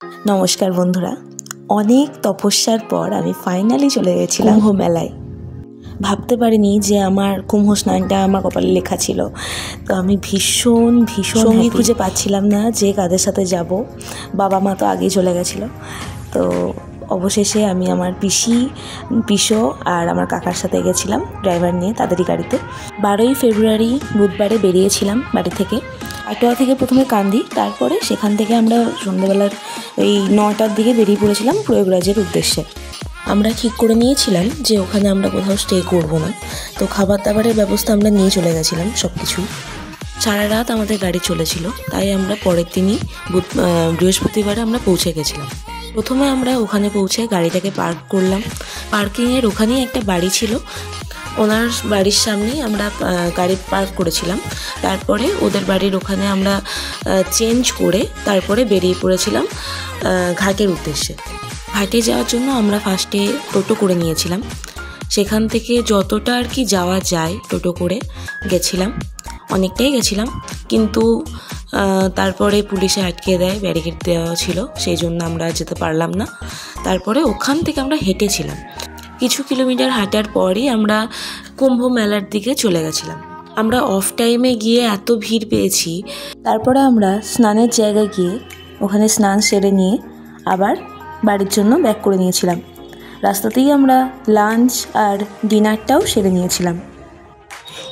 নমস্কার বন্ধুরা, অনেক তপস্যার পর আমি ফাইনালি চলে গেছিলাম কুম্ভ মেলায়। ভাবতে পারিনি যে আমার কুম্ভ স্নানটা আমার কপালে লেখা ছিল। তো আমি ভীষণ সঙ্গী খুঁজে পাচ্ছিলাম না যে কাদের সাথে যাব। বাবা মা তো আগেই চলে গেছিলো। তো অবশেষে আমি আমার পিসো আর আমার কাকার সাথে গেছিলাম ড্রাইভার নিয়ে, তাদেরই গাড়িতে। 12ই ফেব্রুয়ারি বুধবারে বেরিয়েছিলাম বাড়ি থেকে। কাটোয়া থেকে প্রথমে কান্দি, তারপরে সেখান থেকে আমরা সন্ধ্যেবেলার ওই 9টার দিকে বেরিয়ে পড়েছিলাম প্রয়াগরাজের উদ্দেশ্যে। আমরা ঠিক করে নিয়েছিলাম যে ওখানে আমরা কোথাও স্টে করব না। তো খাবার দাবারের ব্যবস্থা আমরা নিয়ে চলে গেছিলাম সব কিছু। সারা রাত আমাদের গাড়ি চলেছিল, তাই আমরা পরের দিনই বৃহস্পতিবারে আমরা পৌঁছে গেছিলাম। প্রথমে আমরা ওখানে পৌঁছে গাড়িটাকে পার্ক করলাম। পার্কিংয়ের ওখানেই একটা বাড়ি ছিল, ওনার বাড়ির সামনেই আমরা গাড়ি পার্ক করেছিলাম। তারপরে ওদের বাড়ির ওখানে আমরা চেঞ্জ করে তারপরে বেরিয়ে পড়েছিলাম ঘাটের উদ্দেশ্যে। ঘাটে যাওয়ার জন্য আমরা ফার্স্টে টোটো করে নিয়েছিলাম। সেখান থেকে যতটা আর কি যাওয়া যায় টোটো করে গেছিলাম, অনেকটাই গেছিলাম, কিন্তু তারপরে পুলিশে আটকে দেয়, ব্যারিকেড দেওয়া ছিল, সেই জন্য আমরা যেতে পারলাম না। তারপরে ওখান থেকে আমরা হেঁটেছিলাম। কিছু কিলোমিটার হাঁটার পরই আমরা কুম্ভ মেলার দিকে চলে গেছিলাম। আমরা অফ টাইমে গিয়ে এত ভিড় পেয়েছি। তারপরে আমরা স্নানের জায়গায় গিয়ে ওখানে স্নান সেরে নিয়ে আবার বাড়ির জন্য ব্যাক করে নিয়েছিলাম। রাস্তাতেই আমরা লাঞ্চ আর ডিনারটাও সেরে নিয়েছিলাম।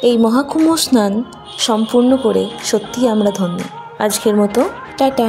এই মহাকুম্ভ স্নান সম্পূর্ণ করে সত্যিই আমরা ধন্য। আজকের মতো টাটা।